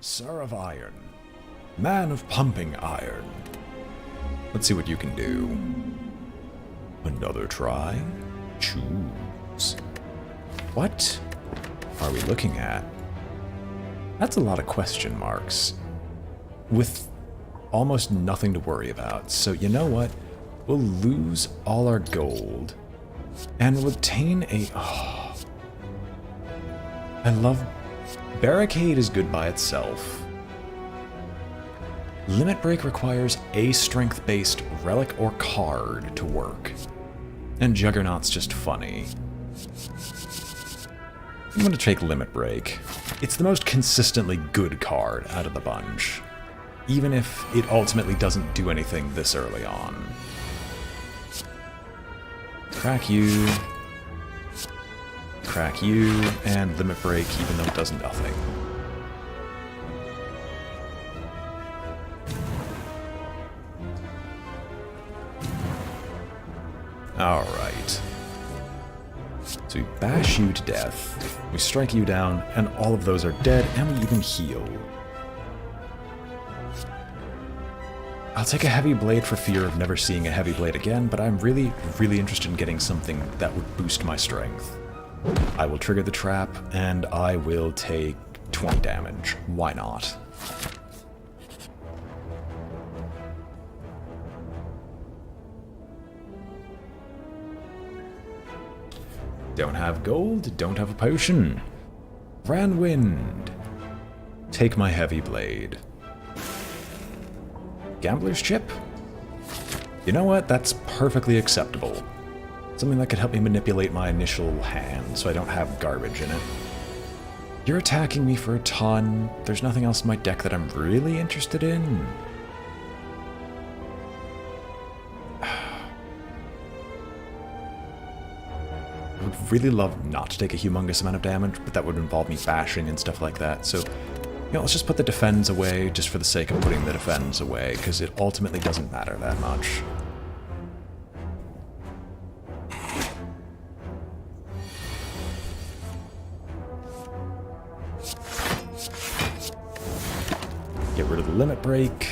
Sir of Iron. Man of pumping iron. Let's see what you can do. Another try? Choose. What are we looking at? That's a lot of question marks. With almost nothing to worry about. So you know what? We'll lose all our gold. And we'll obtain a... Oh, I love... Barricade is good by itself. Limit Break requires a strength-based relic or card to work. And Juggernaut's just funny. I'm going to take Limit Break. It's the most consistently good card out of the bunch. Even if it ultimately doesn't do anything this early on. Crack you. Crack you. And Limit Break even though it does nothing. Alright. So we bash you to death, we strike you down, and all of those are dead, and we even heal. I'll take a heavy blade for fear of never seeing a heavy blade again, but I'm really, really interested in getting something that would boost my strength. I will trigger the trap, and I will take 20 damage. Why not? Don't have gold, don't have a potion. Ran wind. Take my heavy blade. Gambler's chip? You know what? That's perfectly acceptable. Something that could help me manipulate my initial hand so I don't have garbage in it. You're attacking me for a ton. There's nothing else in my deck that I'm really interested in. I would really love not to take a humongous amount of damage, but that would involve me bashing and stuff like that, so... You know, let's just put the defends away, just for the sake of putting the defends away, because it ultimately doesn't matter that much. Get rid of the Limit Break.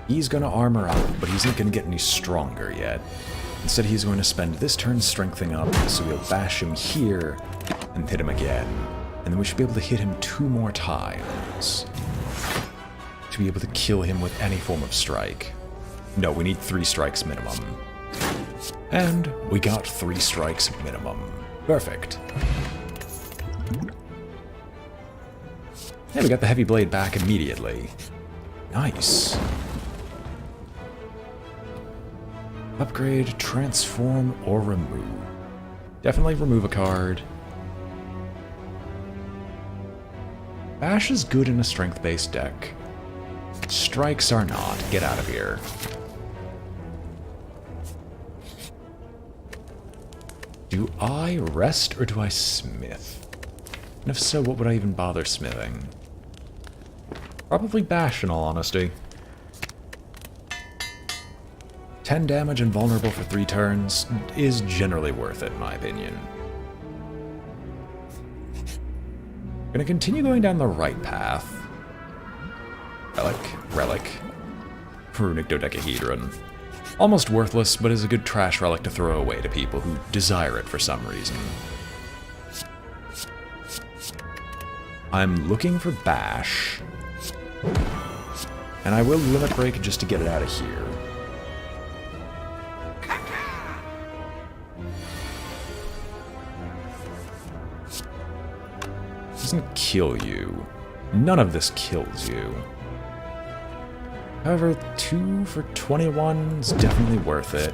He's gonna armor up, but he's not gonna get any stronger yet. Instead, he's going to spend this turn strengthening up, so we'll bash him here and hit him again. And then we should be able to hit him 2 more times to be able to kill him with any form of strike. No, we need 3 strikes minimum. And we got 3 strikes minimum. Perfect. And we got the heavy blade back immediately. Nice. Upgrade, transform, or remove. Definitely remove a card. Bash is good in a strength-based deck. Strikes are not. Get out of here. Do I rest or do I smith? And if so, what would I even bother smithing? Probably bash, in all honesty. 10 damage and vulnerable for 3 turns is generally worth it, in my opinion. Gonna continue going down the right path. Relic. Runic Dodecahedron. Almost worthless, but is a good trash relic to throw away to people who desire it for some reason. I'm looking for bash. And I will Limit Break just to get it out of here. Doesn't kill you. None of this kills you. However, 2 for 21 is definitely worth it.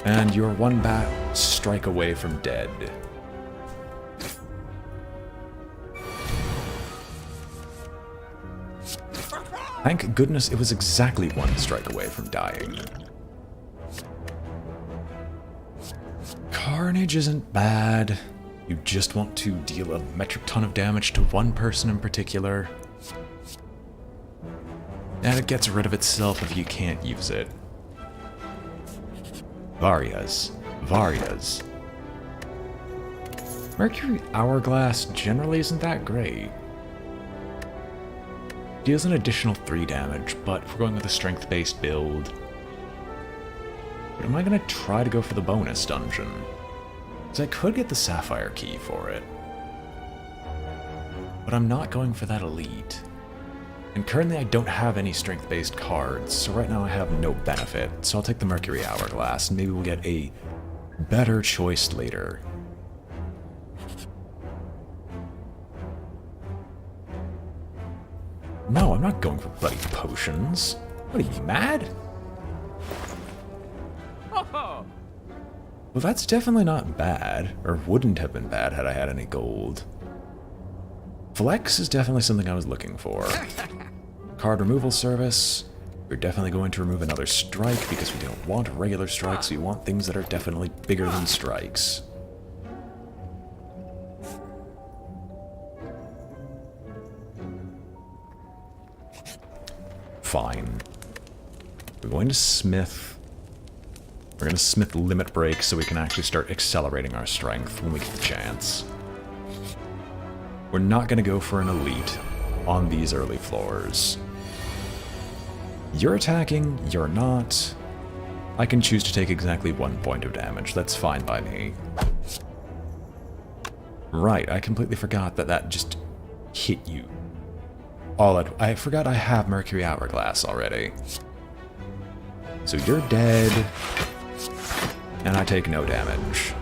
And you're 1 bat strike away from dead. Thank goodness it was exactly 1 strike away from dying. Carnage isn't bad. You just want to deal a metric ton of damage to 1 person in particular. And it gets rid of itself if you can't use it. Varias. Mercury Hourglass generally isn't that great. Deals an additional 3 damage, but if we're going with a strength-based build... But am I going to try to go for the bonus dungeon? Because I could get the Sapphire Key for it. But I'm not going for that elite. And currently I don't have any strength-based cards, so right now I have no benefit. So I'll take the Mercury Hourglass, and maybe we'll get a better choice later. No, I'm not going for bloody potions. What are you, mad? Well, that's definitely not bad, or wouldn't have been bad had I had any gold. Flex is definitely something I was looking for. Card removal service. We're definitely going to remove another strike because we don't want regular strikes, we want things that are definitely bigger than strikes. Fine. We're going to smith. We're going to smith Limit Break so we can actually start accelerating our strength when we get the chance. We're not going to go for an elite on these early floors. You're attacking, you're not. I can choose to take exactly 1 point of damage. That's fine by me. Right, I completely forgot that that just hit you. I forgot I have Mercury Hourglass already. So you're dead. And I take no damage.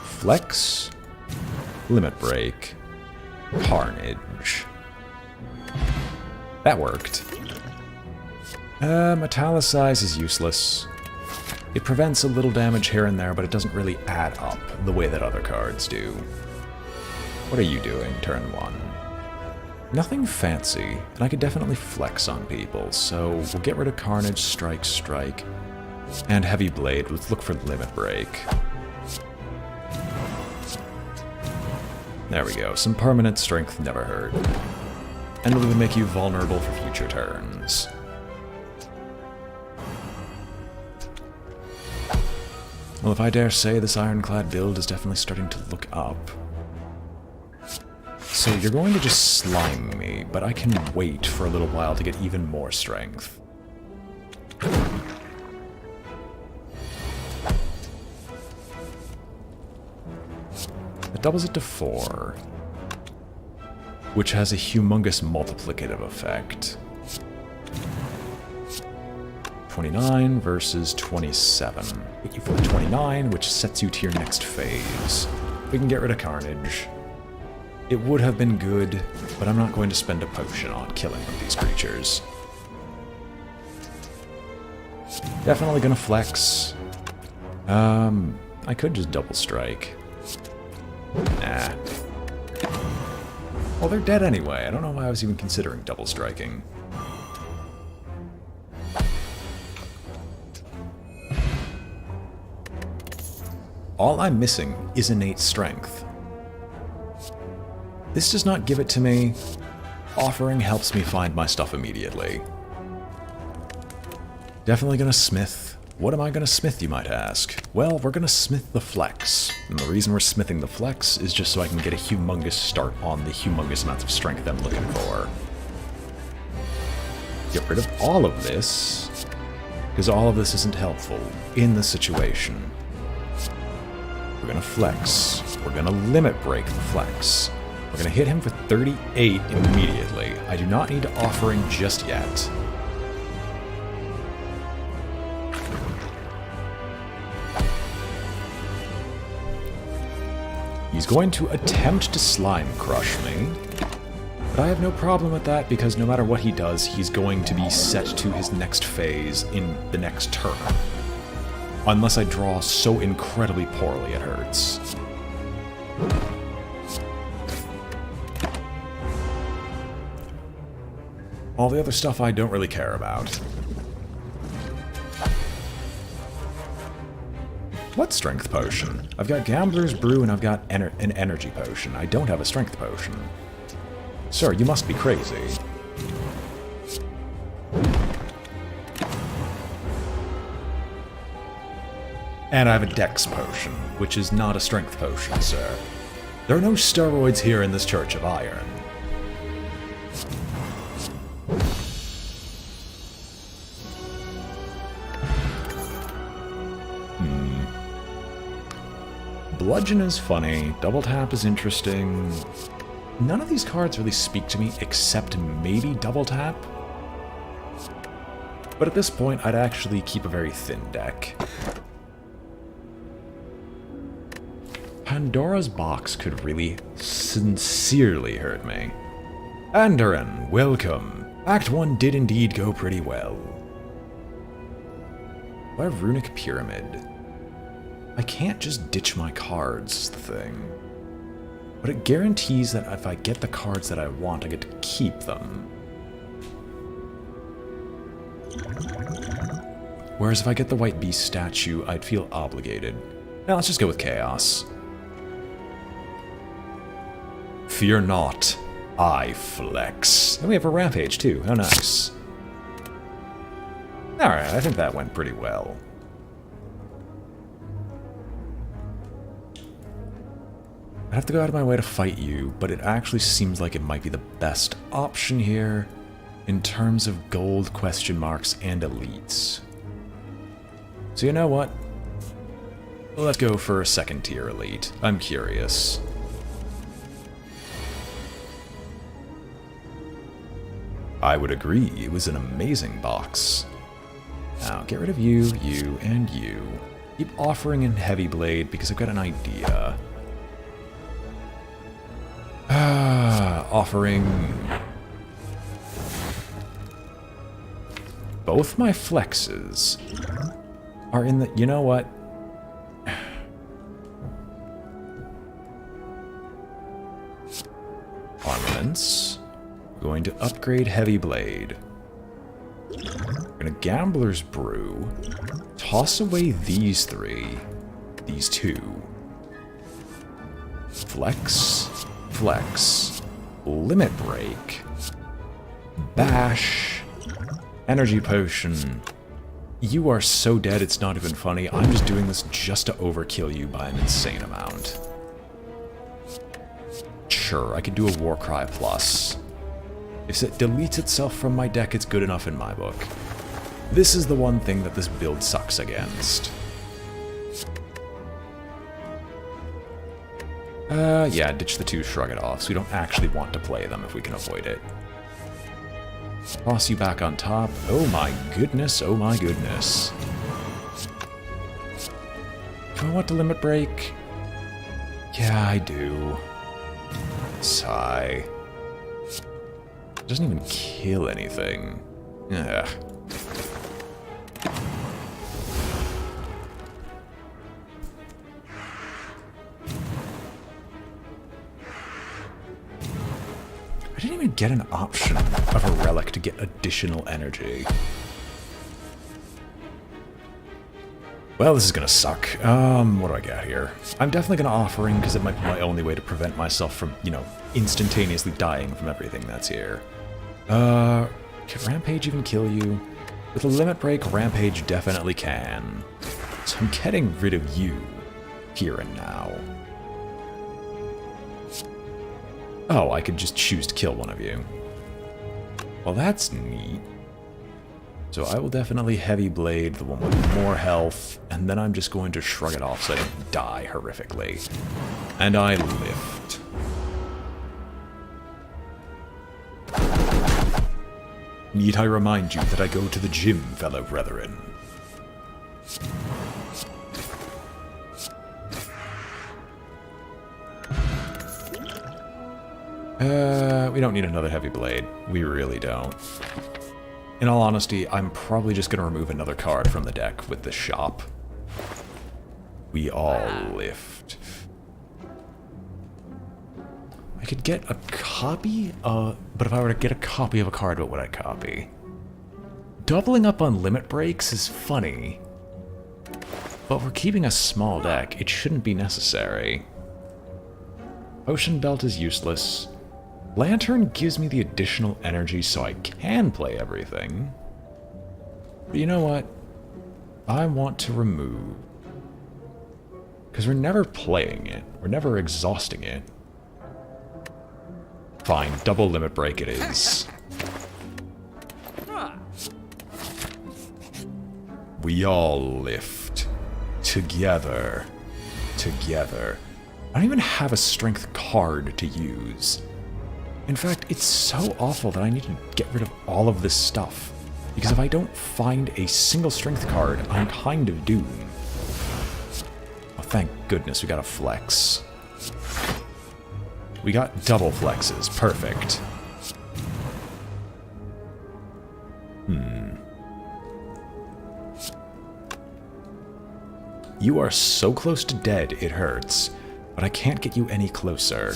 Flex, Limit Break, Carnage. That worked. Metallicize is useless. It prevents a little damage here and there, but it doesn't really add up the way that other cards do. What are you doing, turn 1? Nothing fancy, and I could definitely flex on people, so we'll get rid of Carnage, Strike, and Heavy Blade. Let's look for Limit Break. There we go, some permanent strength never hurt. And it'll even make you vulnerable for future turns. Well, if I dare say, this Ironclad build is definitely starting to look up. So you're going to just slime me, but I can wait for a little while to get even more strength. It doubles it to 4, which has a humongous multiplicative effect. 29 versus 27. Hit you for 29, which sets you to your next phase. We can get rid of Carnage. It would have been good, but I'm not going to spend a potion on killing one of these creatures. Definitely gonna flex. I could just double strike. Nah. Well, they're dead anyway. I don't know why I was even considering double striking. All I'm missing is innate strength. This does not give it to me. Offering helps me find my stuff immediately. Definitely gonna smith. What am I gonna smith, you might ask? Well, we're gonna smith the flex. And the reason we're smithing the flex is just so I can get a humongous start on the humongous amounts of strength I'm looking for. Get rid of all of this, because all of this isn't helpful in the situation. We're gonna flex. We're gonna limit break the flex. We're gonna hit him for 38 immediately. I do not need to offering just yet. He's going to attempt to slime crush me, but I have no problem with that because no matter what he does, he's going to be set to his next phase in the next turn. Unless I draw so incredibly poorly it hurts. All the other stuff I don't really care about. What strength potion? I've got Gambler's Brew and I've got an energy potion. I don't have a strength potion. Sir, you must be crazy. And I have a dex potion, which is not a strength potion, sir. There are no steroids here in this Church of Iron. Bludgeon is funny, Double Tap is interesting. None of these cards really speak to me except maybe Double Tap. But at this point, I'd actually keep a very thin deck. Pandora's Box could really sincerely hurt me. Andoran, welcome. Act 1 did indeed go pretty well. I have Runic Pyramid. I can't just ditch my cards, is the thing. But it guarantees that if I get the cards that I want, I get to keep them. Whereas if I get the White Beast statue, I'd feel obligated. Now let's just go with Chaos. Fear not, I flex. And we have a Rampage too, how nice. Alright, I think that went pretty well. I have to go out of my way to fight you, but it actually seems like it might be the best option here in terms of gold question marks and elites. So you know what? Let's go for a second tier elite. I'm curious. I would agree, it was an amazing box. Now get rid of you, you, and you. Keep offering in Heavy Blade because I've got an idea. Offering both my flexes are in the... You know what? Armaments. We're going to upgrade Heavy Blade. We're going to Gambler's Brew. Toss away these three. These two. Flex. Flex. Limit Break. Bash. Energy Potion. You are so dead it's not even funny. I'm just doing this just to overkill you by an insane amount. Sure, I could do a Warcry plus. If it deletes itself from my deck, it's good enough in my book. This is the one thing that this build sucks against. Yeah, ditch the two, shrug it off, so we don't actually want to play them if we can avoid it. Toss you back on top. Oh my goodness, oh my goodness. Do I want to limit break? Yeah, I do. Sigh. It doesn't even kill anything. Ugh. I didn't even get an option of a relic to get additional energy. Well, this is gonna suck. What do I got here? I'm definitely gonna Offering, because it might be my only way to prevent myself from, you know, instantaneously dying from everything that's here. Can Rampage even kill you? With a Limit Break, Rampage definitely can. So I'm getting rid of you, here and now. Oh, I could just choose to kill one of you. Well, that's neat. So I will definitely Heavy Blade the one with more health, and then I'm just going to shrug it off so I don't die horrifically. And I lift. Need I remind you that I go to the gym, fellow brethren? We don't need another Heavy Blade. We really don't. In all honesty, I'm probably just going to remove another card from the deck with this shop. We all lift. I could get a copy, but if I were to get a copy of a card, what would I copy? Doubling up on limit breaks is funny, but we're keeping a small deck. It shouldn't be necessary. Ocean Belt is useless. Lantern gives me the additional energy so I can play everything. But you know what? I want to remove Because we're never playing it. We're never exhausting it. Fine, double limit break it is. We all lift. Together. Together. I don't even have a strength card to use. In fact, it's so awful that I need to get rid of all of this stuff. Because if I don't find a single strength card, I'm kind of doomed. Oh, thank goodness we got a flex. We got double flexes. Perfect. You are so close to dead, it hurts. But I can't get you any closer.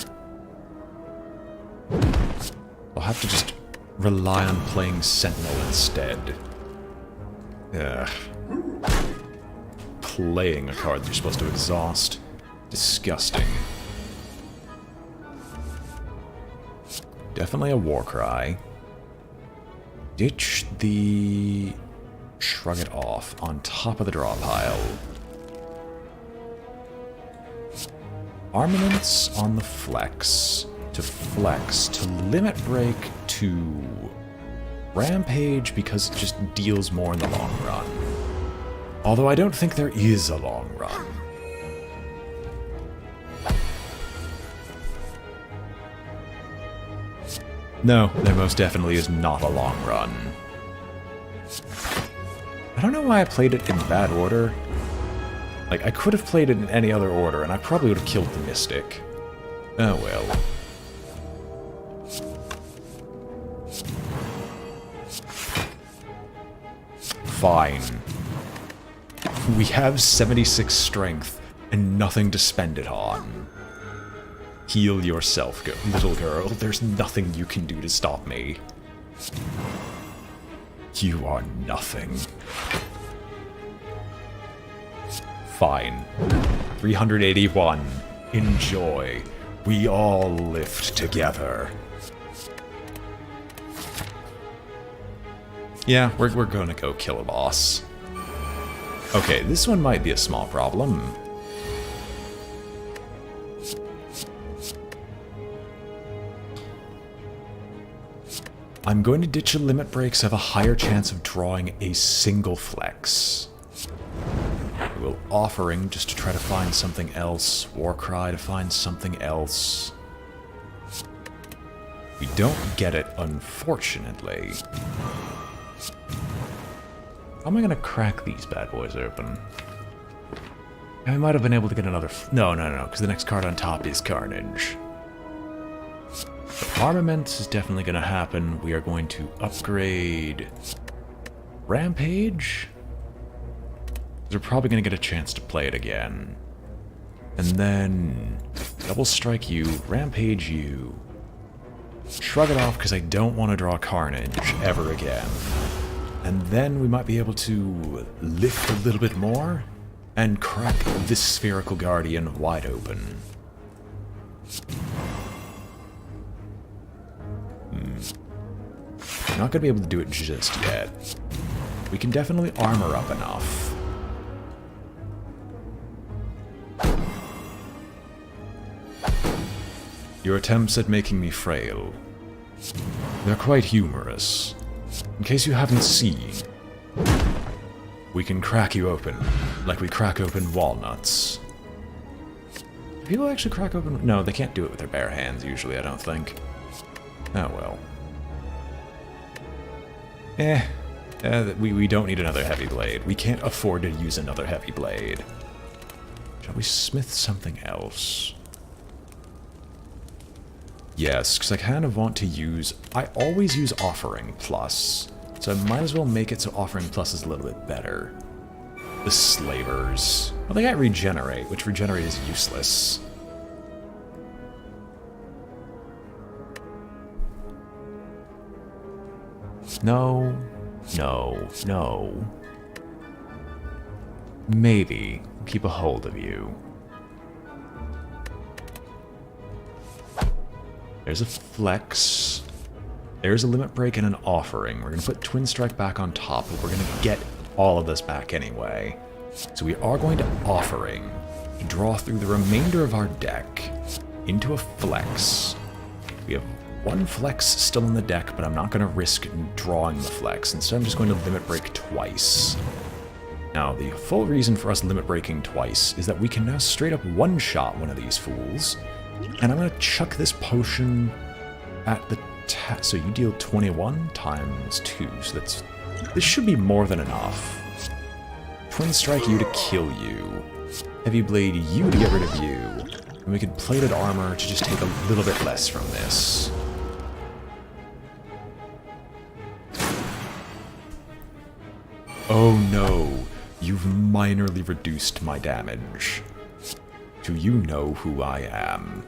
I'll have to just rely on playing Sentinel instead. Ugh. Playing a card that you're supposed to exhaust. Disgusting. Definitely a war cry. Ditch the... Shrug it off on top of the draw pile. Armaments on the flex. To limit break, to rampage because it just deals more in the long run. Although I don't think there is a long run. No, there most definitely is not a long run. I don't know why I played it in bad order. Like, I could have played it in any other order, and I probably would have killed the Mystic. Oh well. Fine. We have 76 strength, and nothing to spend it on. Heal yourself, little girl. There's nothing you can do to stop me. You are nothing. Fine. 381. Enjoy. We all lift together. Yeah, we're gonna go kill a boss. Okay, this one might be a small problem. I'm going to ditch a limit break so I have a higher chance of drawing a single flex. I will offering just to try to find something else. Warcry to find something else. We don't get it, unfortunately. How am I going to crack these bad boys open? I might have been able to get another... No, because the next card on top is Carnage. But Armament is definitely going to happen. We are going to upgrade... Rampage? We're probably going to get a chance to play it again. And then... Double Strike you, Rampage you. Shrug it off because I don't want to draw Carnage ever again. And then we might be able to lift a little bit more and crack this Spherical Guardian wide open. Not gonna be able to do it just yet. We can definitely armor up enough. Your attempts at making me frail. They're quite humorous. In case you haven't seen, we can crack you open, like we crack open walnuts. Do people actually crack open? No, they can't do it with their bare hands usually, I don't think. Oh well. We don't need another heavy blade. We can't afford to use another heavy blade. Shall we smith something else? Yes, because I kind of want to use... I always use Offering Plus, so I might as well make it so Offering Plus is a little bit better. The Slavers. Well, they got Regenerate, which Regenerate is useless. No. Maybe. Keep a hold of you. There's a flex. There's a limit break and an offering. We're going to put Twin Strike back on top, but we're going to get all of this back anyway. So we are going to offering. draw through the remainder of our deck into a flex. We have one flex still in the deck, but I'm not going to risk drawing the flex. Instead, I'm just going to limit break twice. Now, the full reason for us limit breaking twice is that we can now straight up one-shot one of these fools. And I'm going to chuck this potion at the so you deal 21 times 2, so this should be more than enough. Twin Strike you to kill you. Heavy Blade you to get rid of you. And we could Plated Armor to just take a little bit less from this. Oh no, you've minorly reduced my damage. Do you know who I am?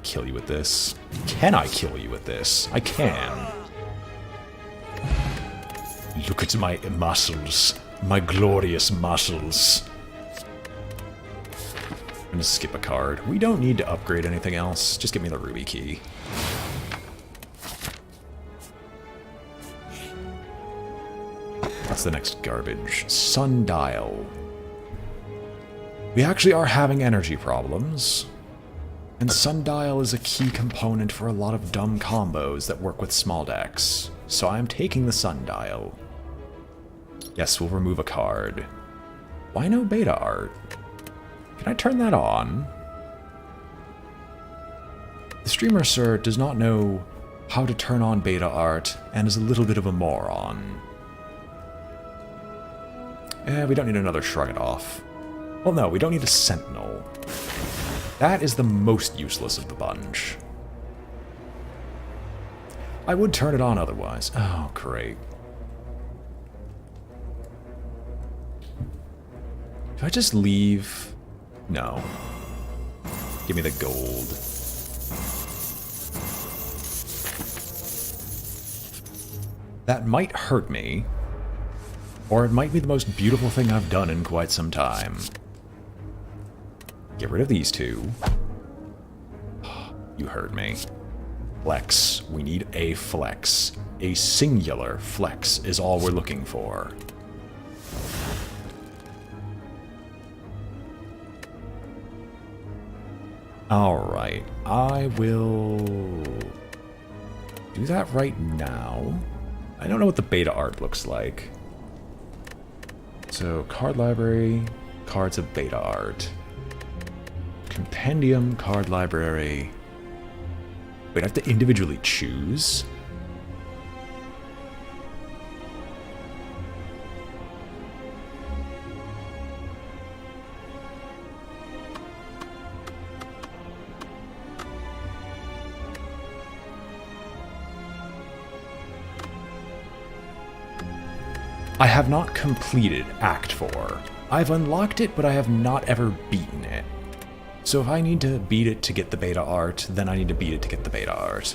Kill you with this. Can I kill you with this? I can. Look at my muscles. My glorious muscles. I'm gonna skip a card. We don't need to upgrade anything else. Just give me the ruby key. What's the next garbage? Sundial. We actually are having energy problems. And Sundial is a key component for a lot of dumb combos that work with small decks. So I'm taking the Sundial. Yes, we'll remove a card. Why no beta art? Can I turn that on? The streamer, sir, does not know how to turn on beta art and is a little bit of a moron. We don't need another Shrug It Off. Well, no, we don't need a Sentinel. That is the most useless of the bunch. I would turn it on otherwise. Oh, great. Do I just leave? No. Give me the gold. That might hurt me. Or it might be the most beautiful thing I've done in quite some time. Get rid of these two. You heard me. Flex. We need a flex. A singular flex is all we're looking for. Alright. I will do that right now. I don't know what the beta art looks like. So, card library, cards of beta art. Compendium, card library. Wait, I have to individually choose? I have not completed Act 4. I've unlocked it, but I have not ever beaten it. So if I need to beat it to get the beta art, then I need to beat it to get the beta art.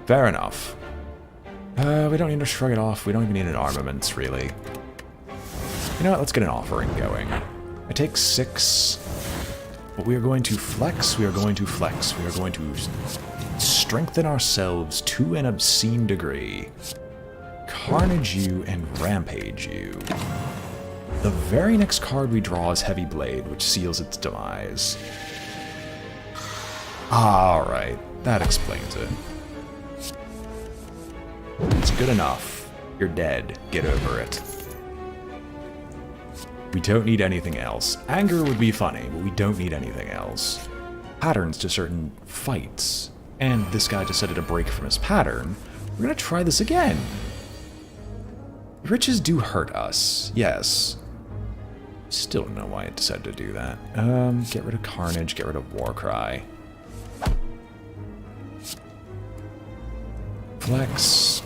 Fair enough. We don't need to Shrug It Off. We don't even need an Armaments, really. You know what? Let's get an offering going. I take 6. But we are going to flex. We are going to flex. We are going to strengthen ourselves to an obscene degree. Carnage you and Rampage you. The very next card we draw is Heavy Blade, which seals its demise. Alright, that explains it. It's good enough. You're dead. Get over it. We don't need anything else. Anger would be funny, but we don't need anything else. Patterns to certain fights. And this guy decided to break from his pattern. We're gonna try this again. Riches do hurt us, yes. Still don't know why it decided to do that. Get rid of Carnage, get rid of Warcry. Flex.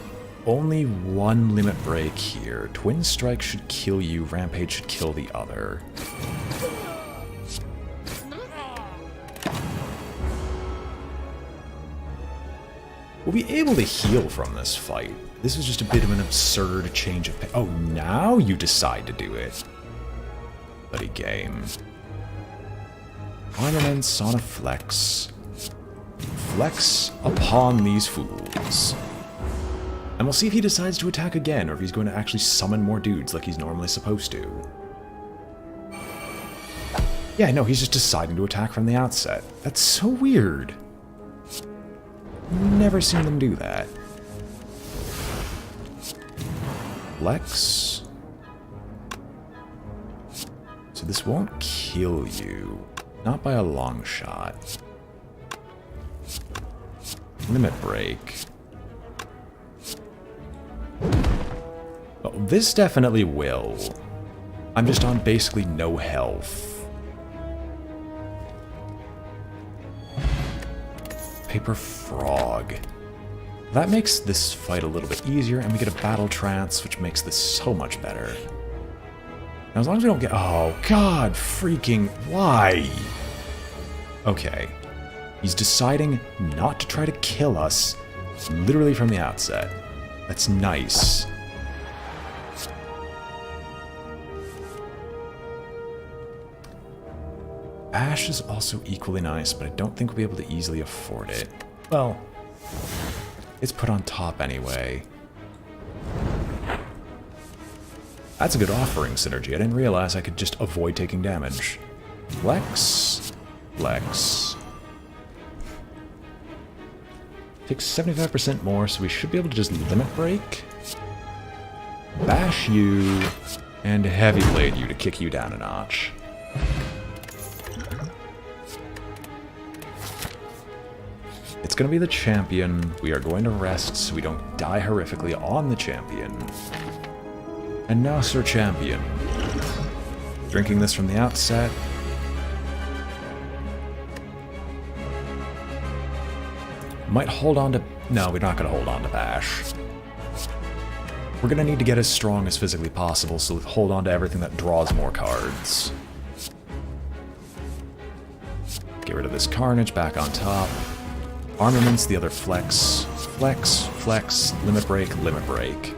Only one limit break here. Twin Strike should kill you, Rampage should kill the other. We'll be able to heal from this fight. This was just a bit of an absurd change of pace. Oh, now you decide to do it. Bloody game. Armaments on a flex. Flex upon these fools. And we'll see if he decides to attack again, or if he's going to actually summon more dudes like he's normally supposed to. Yeah, no, he's just deciding to attack from the outset. That's so weird. Never seen them do that. Flex. So this won't kill you. Not by a long shot. Limit break. Oh, this definitely will. I'm just on basically no health. Paper Frog. That makes this fight a little bit easier, and we get a Battle Trance, which makes this so much better. Now, as long as we don't get... Oh, God, freaking... Why? Okay. He's deciding not to try to kill us, literally from the outset. That's nice. Ash is also equally nice, but I don't think we'll be able to easily afford it. Well, it's put on top anyway. That's a good offering synergy. I didn't realize I could just avoid taking damage. Flex. Flex. Takes 75% more, so we should be able to just limit break. Bash you, and heavy blade you to kick you down a notch. It's going to be the champion. We are going to rest so we don't die horrifically on the champion. And now, Sir Champion. Drinking this from the outset. Might hold on to... No, we're not going to hold on to Bash. We're going to need to get as strong as physically possible, so hold on to everything that draws more cards. Get rid of this Carnage, back on top. Armaments, the other Flex. Flex, Flex, Limit Break, Limit Break.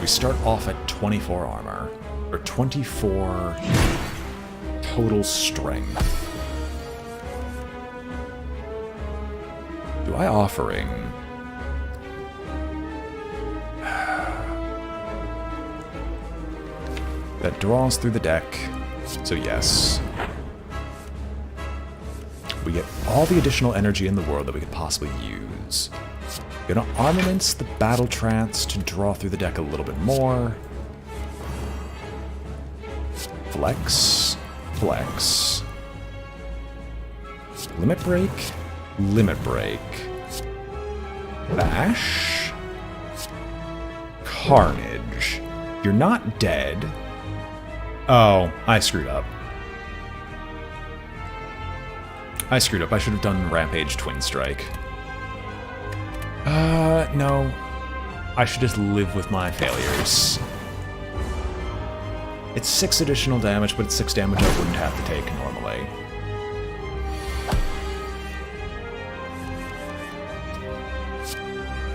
We start off at 24 armor, or 24 total strength. Do I offering? That draws through the deck, so yes. We get all the additional energy in the world that we could possibly use. Gonna armaments the Battle Trance to draw through the deck a little bit more. Flex. Flex. Limit Break. Limit Break. Bash. Carnage. You're not dead. Oh, I screwed up. I screwed up. I should have done Rampage Twin Strike. No. I should just live with my failures. It's 6 additional damage, but it's 6 damage I wouldn't have to take normally.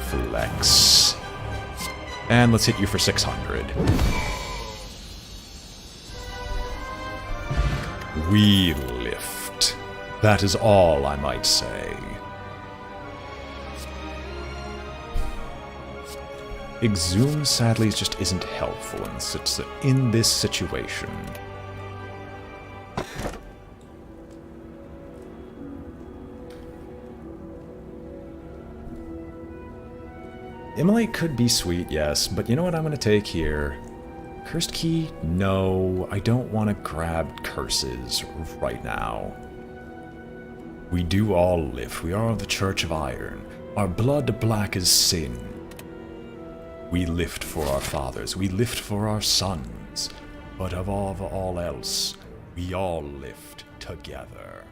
Flex. And let's hit you for 600. We lift. That is all I might say. Exhume, sadly, just isn't helpful in this situation. Immolate could be sweet, yes, but you know what I'm going to take here? Cursed Key? No, I don't want to grab curses right now. We do all live. We are of the Church of Iron. Our blood black as sin. We lift for our fathers. We lift for our sons. But of all else, we all lift together.